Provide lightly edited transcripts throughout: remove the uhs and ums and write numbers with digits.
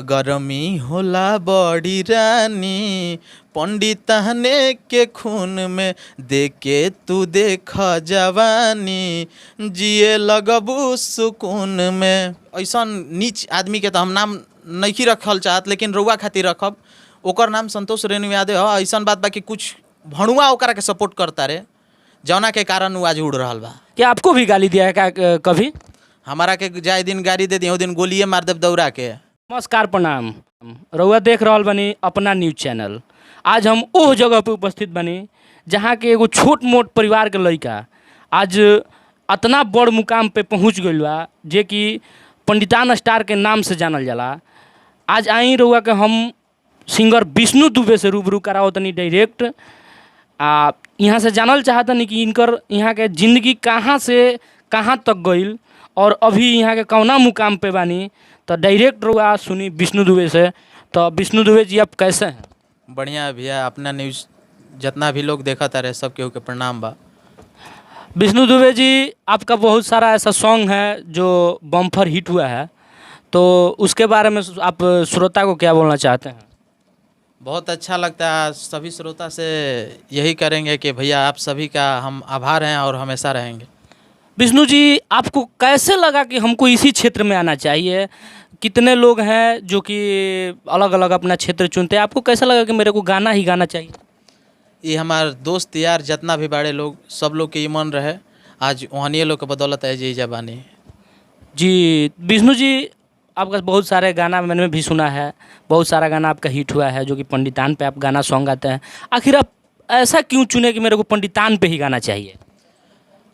गरमी होला बड़ी रानी, पंडितने के खून में देके तू देख जवानी, जिए लगबू सुकून में। ऐसा नीच आदमी के तो हम नाम नहीं रखल चाहत, लेकिन रउआ खातिर रखब। ओकर नाम संतोष रेणु यादव ह। ऐसा बात बा कि कुछ भणुआ ओकरा के सपोर्ट करता रे, जौना के कारण वो आज उड़ रहा बा। क्या आपको भी गाली दिया है क्या कभी? हमारा के जाए दिन गाड़ी दे दी, ओ दिन गोलिए मार देव दौड़ा के। नमस्कार, प्रणाम। रउआ देख रहल बनी अपना न्यूज चैनल। आज हम ओह जगह पे उपस्थित बनी जहाँ के एगो छोट मोट परिवार के लड़का आज अतना बड़ मुकाम पे पहुँच गइल बा, जे कि पंडितान स्टार के नाम से जानल जाला। आज आई रउआ के हम सिंगर विष्णु दुबे से रूबरू कराओ तनी डायरेक्ट। यहाँ से जानल चाहतनी कि इनकर यहाँ के ज़िंदगी कहाँ से कहाँ तक गइल और अभी यहाँ के कौना मुकाम पे बानी। तो डायरेक्ट रउआ सुनी विष्णु दुबे से। तो विष्णु दुबे जी, आप कैसे हैं? बढ़िया भैया। अपना न्यूज़ जितना भी लोग देखा तारे सब केहू के प्रणाम बा। विष्णु दुबे जी, आपका बहुत सारा ऐसा सॉन्ग है जो बम्पर हिट हुआ है, तो उसके बारे में आप श्रोता को क्या बोलना चाहते हैं? बहुत अच्छा लगता है। सभी श्रोता से यही करेंगे कि भैया आप सभी का हम आभार हैं और हमेशा रहेंगे। विष्णु जी, आपको कैसे लगा कि हमको इसी क्षेत्र में आना चाहिए? कितने लोग हैं जो कि अलग अलग अपना क्षेत्र चुनते हैं, आपको कैसा लगा कि मेरे को गाना ही गाना चाहिए? ये हमारे दोस्त यार जितना भी बड़े लोग, सब लोग के ईमान रहे। आज वहानिए लोग के बदौलत है जी जबानी। जी विष्णु जी, आपका बहुत सारे गाना मैंने भी सुना है, बहुत सारा गाना आपका हिट हुआ है जो कि पंडितान पे आप गाना सॉन्ग गाते हैं। आखिर आप ऐसा क्यों चुने कि मेरे को पंडितान पे ही गाना चाहिए?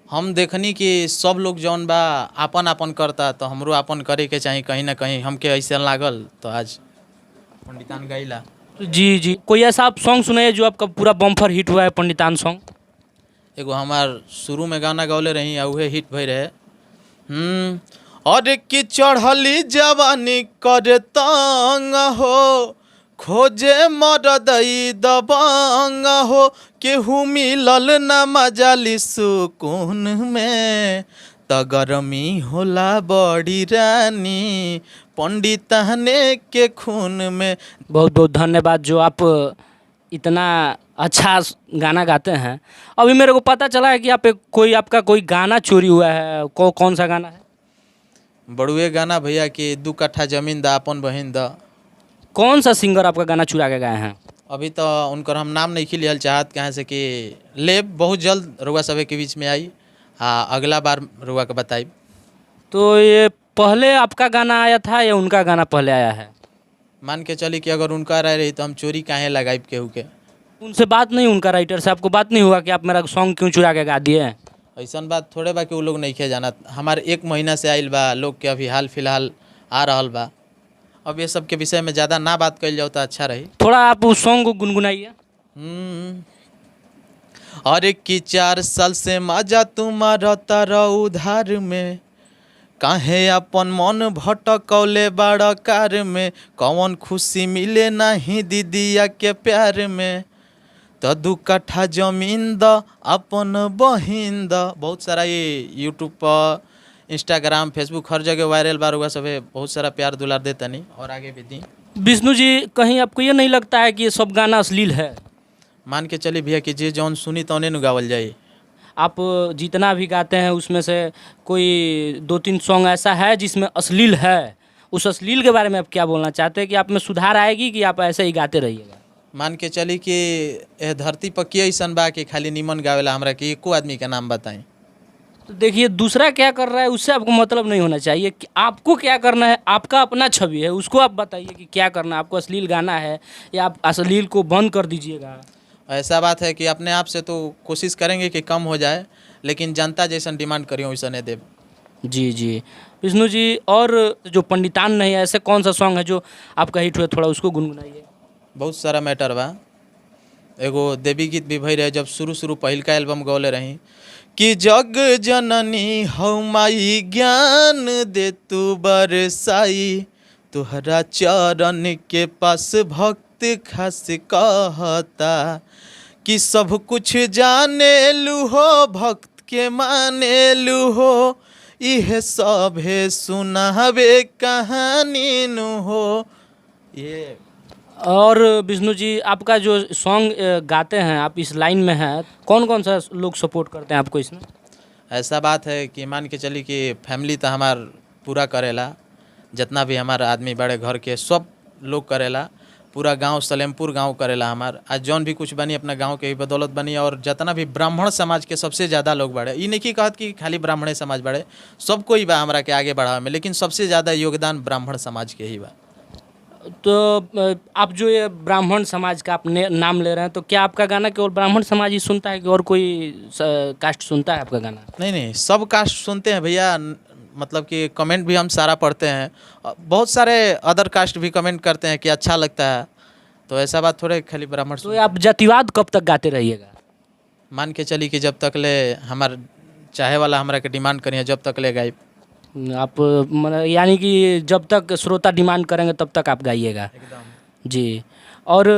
हम देखनी कि सब लोग जौन बा आपन आपन करता, तो हमरो आपन करे के चाहिए कहीं ना कहीं। हमके ऐसे लागल तो आज पंडितान गईला। जी जी, कोई ऐसा आप सॉन्ग सुनाइए जो आपका पूरा बम्पर हिट हुआ है पंडितान सॉन्ग। एगो हमार शुरू में गाना गौले रही, उहे हिट भई रहे। और कि चढ़ली जवानी कर तंग हो, खोजे मरदई दबंग हो, केहू मिलल न मजाली सुकून में, त गरमी होला बड़ी रानी, पंडितने के खून में। बहुत बहुत धन्यवाद जो आप इतना अच्छा गाना गाते हैं। अभी मेरे को पता चला है कि आपका कोई गाना चोरी हुआ है। कौन सा गाना है? बड़ुए गाना भैया कि 2 कट्ठा जमीन दा अपन बहिन दा। कौन सा सिंगर आपका गाना चुरा के गाए हैं? अभी तो उनकर हम नाम नहीं लिहल चाहत, कहाँ से कि लेब बहुत जल्द रुआ सभी के बीच में आई। हाँ, अगला बार रुआ के बताई। तो ये पहले आपका गाना आया था या उनका गाना पहले आया है? मान के चली कि अगर उनका रह रही तो हम चोरी काहे लगाइब केहू के। उनसे बात नहीं, उनका राइटर से आपको बात नहीं हुआ कि आप मेरा सॉन्ग क्यों चुरा के गा दिए? ऐसा बात थोड़े बा कि वो लोग नहीं खे जाना। हमारे 1 महीना से आइल बा लोग के, अभी हाल फिलहाल आ रहल बा। अब ये सब के विषय में ज़्यादा ना बात कल जाओ तो अच्छा रही। थोड़ा आप उस सॉन्ग को गुनगुनाइए। अरे कि 4 साल से मजा तुम्हारा तारा उधार में, काहे अपन मन भटकौले बड़ा कार में, कौन खुशी मिले नहीं दीदिया के प्यार में, तो 2 कट्ठा जमीन द अपन बहिन द। बहुत सारा ये यूट्यूब पर, इंस्टाग्राम, फेसबुक हर जगह वायरल बार हुआ। सब बहुत सारा प्यार दुलार देता नहीं और आगे भी दी। विष्णु जी, कहीं आपको ये नहीं लगता है कि ये सब गाना अश्लील है? मान के चली भैया कि जे जौन सुनी तौने नु गावल जाए। आप जितना भी गाते हैं उसमें से कोई 2-3 सॉन्ग ऐसा है जिसमें अश्लील है, उस अश्लील के बारे में आप क्या बोलना चाहते हैं कि आप में सुधार आएगी कि आप ऐसे ही गाते रहिएगा? मान के चली कि यह धरती पर के ऐसन बा कि खाली निमन गावेला हमरा कि एको आदमी का नाम बताएं। तो देखिए, दूसरा क्या कर रहा है उससे आपको मतलब नहीं होना चाहिए कि आपको क्या करना है। आपका अपना छवि है, उसको आप बताइए कि क्या करना है। आपको अश्लील गाना है या आप अश्लील को बंद कर दीजिएगा। ऐसा बात है कि अपने आप से तो कोशिश करेंगे कि कम हो जाए, लेकिन जनता जैसन डिमांड करियो वैसा नहीं देव। जी जी विष्णु जी, और जो पंडितान नहीं है, ऐसे कौन सा सॉन्ग है जो आपका हिट हुआ, थोड़ा उसको गुनगुनाइए। बहुत सारा मैटर बा। एगो देवी गीत भी भई रहे जब शुरू पहिलका एल्बम गौले रही कि जग जननी हौ माई ज्ञान दे तू बरसाई, तुहरा चरण के पास भक्त खास कहता, कि सब कुछ जाने लू हो भक्त के माने लू हो, इहे सभे सुनावे कहानी नु हो। ये और विष्णु जी, आपका जो सॉन्ग गाते हैं, आप इस लाइन में हैं, कौन कौन सा लोग सपोर्ट करते हैं आपको इसमें? ऐसा बात है कि मान के चली कि फैमिली तो हमार पूरा करेला, जितना भी हमार आदमी बड़े घर के सब लोग करेला, पूरा गांव सलेमपुर गांव करेला हमार। आज जौन भी कुछ बनी अपना गांव के ही बदौलत बनी, और जितना भी ब्राह्मण समाज के सबसे ज़्यादा लोग बड़े, ये नहीं कहत कि खाली ब्राह्मणे समाज बड़े, सब कोई बा हमारा के आगे बढ़ावे में, लेकिन सबसे ज़्यादा योगदान ब्राह्मण समाज के ही बा। तो आप जो ये ब्राह्मण समाज का आपने नाम ले रहे हैं, तो क्या आपका गाना केवल ब्राह्मण समाज ही सुनता है कि और कोई कास्ट सुनता है आपका गाना? नहीं नहीं, सब कास्ट सुनते हैं भैया। मतलब कि कमेंट भी हम सारा पढ़ते हैं, बहुत सारे अदर कास्ट भी कमेंट करते हैं कि अच्छा लगता है, तो ऐसा बात थोड़े खाली ब्राह्मण तो आप जातिवाद कब तक गाते रहिएगा? मान के चली कि जब तक ले हमार चाहे वाला हमरा के डिमांड करिए, जब तक ले गायब। आप यानी कि जब तक श्रोता डिमांड करेंगे तब तक आप गाइएगा? एकदम। जी। और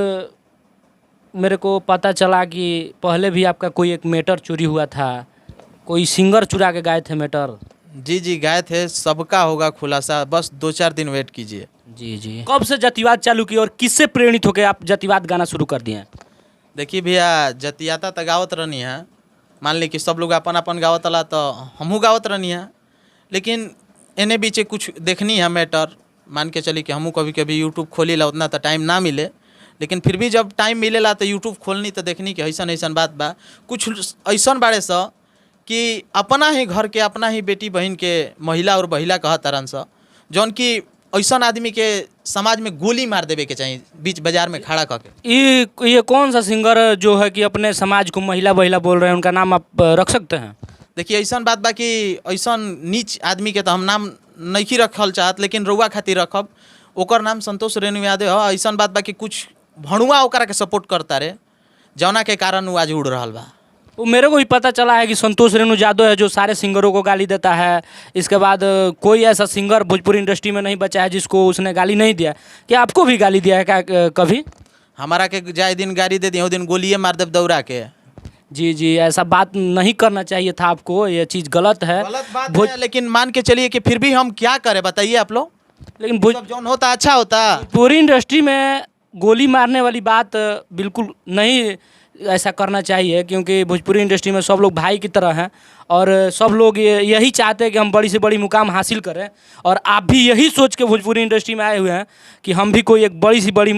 मेरे को पता चला कि पहले भी आपका कोई एक मैटर चोरी हुआ था, कोई सिंगर चुरा के गाए थे मैटर। जी जी, गाए थे, सबका होगा खुलासा, बस 2-4 दिन वेट कीजिए। जी जी। कब से जातिवाद चालू किया और किससे प्रेरित होकर आप जातिवाद गाना शुरू कर दिए? देखिए भैया, जतियाता तो गावत रहनी है, मान ली कि सब लोग अपन अपन गावत ला, तो हमहू गावत रहनी है, लेकिन एने बीचे कुछ देखनी है मैटर। मान के चली कि हमहू कभी कभी यूट्यूब खोली ला, उतना तो टाइम ना मिले, लेकिन फिर भी जब टाइम मिलेला तो यूट्यूब खोलनी तो देखनी कि ऐसा ऐसन बात बा। कुछ ऐसन बारे स कि अपना ही घर के, अपना ही बेटी बहन के महिला और बहिला कह तरन स, जौन कि ऐसा आदमी के समाज में गोली मार देवे के चाहिए बीच बाजार में खड़ा करके। ये कौन सा सिंगर जो है कि अपने समाज को महिला बहिला बोल रहे हैं, उनका नाम आप रख सकते हैं? देखिए, ऐसा बात बा कि ऐसा नीच आदमी के तो हम नाम नहीं रखल चाहत, लेकिन रउआ खातिर रखब। ओकर नाम संतोष रेणु यादव है। ऐसा बात बा कि कुछ भणुआ ओकरा के सपोर्ट करता रे, जौना के कारण वो आज उड़ रहा बा। वो मेरे को भी पता चला है कि संतोष रेणु यादव है जो सारे सिंगरों को गाली देता है। इसके बाद कोई ऐसा सिंगर भोजपुरी इंडस्ट्री में नहीं बचा है जिसको उसने गाली नहीं दिया। क्या आपको भी गाली दिया है क्या कभी? हमारा के जाए दिन गाड़ी दे दिए, वो दिन गोलियाँ मार दे दौड़ा के। जी जी, ऐसा बात नहीं करना चाहिए था आपको, ये चीज़ गलत है। गलत बात है, लेकिन मान के चलिए कि फिर भी हम क्या करें, बताइए आप लोग। लेकिन सब जौन होता अच्छा होता। भोजपुरी इंडस्ट्री में गोली मारने वाली बात बिल्कुल नहीं ऐसा करना चाहिए, क्योंकि भोजपुरी इंडस्ट्री में सब लोग भाई की तरह हैं और सब लोग यही चाहते हैं कि हम बड़ी से बड़ी मुकाम हासिल करें। और आप भी यही सोच के भोजपुरी इंडस्ट्री में आए हुए हैं कि हम भी कोई एक बड़ी सी बड़ी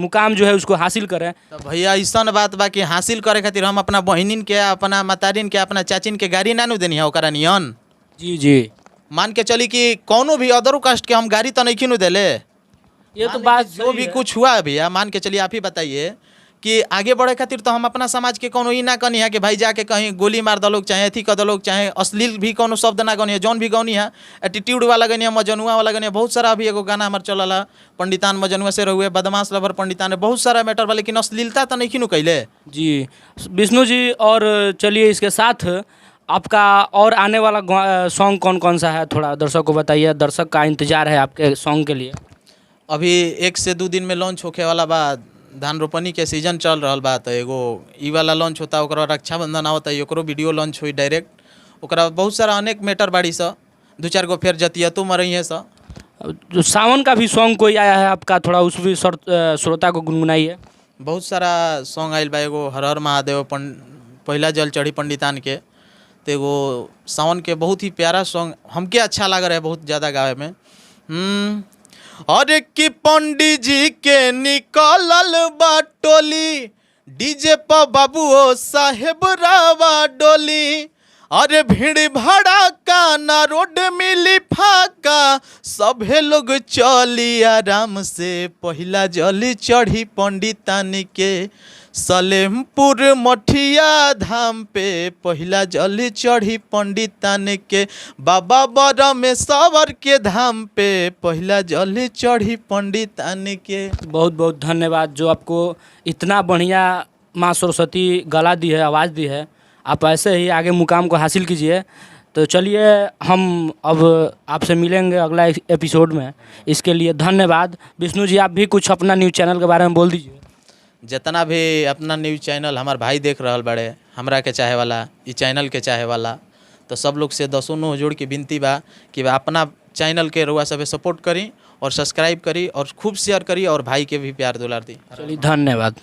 मुकाम जो है उसको हासिल करें। तो भैया ऐसा बात बा कि हासिल करे खातिर हम अपना बहनिन के, अपना मातारिन के, अपना चाचिन के गाड़ी ना नु देनी है ओकरा नियन। जी जी। मान के चली कि कौनो भी अदर कास्ट के हम गाड़ी तो नहीं नु देले। ये तो बात जो भी कुछ हुआ भैया, मान के चलिए आप ही बताइए कि आगे बढ़े खातिर तो हम अपना समाज के कोनो ई ना कनी है कि भाई जाके कहीं गोली मार दलोग, चाहे अथी कर दलोग, चाहे अश्लील भी कोनो शब्द ना गनी है। जौन भी गौनी है एटीट्यूड वाला गनी है, मजनुआ वाला गनी है। बहुत सारा अभी एगो गाना हमार चलला, पंडितान मजनुआ से रहुए, बदमाश लवर पंडितान, बहुत सारा मैटर बा, लेकिन अश्लीलता तो नहीं नु कैले। जी विष्णु जी। और चलिए इसके साथ आपका और आने वाला सॉन्ग कौन कौन सा है, थोड़ा दर्शक को बताइए। दर्शक का इंतजार है आपके सॉन्ग के लिए। अभी 1 से 2 दिन में लॉन्च होखे वाला बा। धान रोपनी के सीजन चल रहा बा, तो एगो ई वाला लॉन्च होता, ओकरा रक्षाबंधन आवता, ओकरो वीडियो लॉन्च हुई डायरेक्ट। ओकरा बहुत सारा अनेक मैटर बाड़ी सा, 2-4 गो फिर जतियतो मरई है सा। जो सावन का भी सॉन्ग कोई आया है आपका, थोड़ा उस भी श्रोता को गुनगुनाइए। बहुत सारा सॉन्ग आयल बा। एगो हर हर महादेव पहला जल चढ़ी पंडितान के, तो एगो सावन के बहुत ही प्यारा सॉन्ग हमके अच्छा लग रहा है बहुत ज़्यादा गावे में। अरे कि पंडित जी के निकलल बा टोली, डीजे पर बाबू ओ साहेब रावा डोली। अरे भीड़ भड़ाका ना रोड मिली फाका, सभे लोग चली आराम से, पहला जल चढ़ी पंडितान के, सलेमपुर मठिया धाम पे पहला जल चढ़ी पंडितान के, बाबा बरमेश्वर के धाम पे पहला जल चढ़ी पंडितान के। बहुत बहुत धन्यवाद जो आपको इतना बढ़िया माँ सरस्वती गला दी है, आवाज़ दी है। आप ऐसे ही आगे मुकाम को हासिल कीजिए। तो चलिए हम अब आपसे मिलेंगे अगला एपिसोड में। इसके लिए धन्यवाद। विष्णु जी, आप भी कुछ अपना न्यूज़ चैनल के बारे में बोल दीजिए। जितना भी अपना न्यूज़ चैनल हमार भाई देख रहा बड़े, हमरा के चाहे वाला, ई चैनल के चाहे वाला, तो सब लोग से 10 जोड़ के विनती बा कि अपना चैनल के रुआ सब सपोर्ट करी और सब्सक्राइब करी और खूब शेयर करी और भाई के भी प्यार दुलार दी। चलिए धन्यवाद।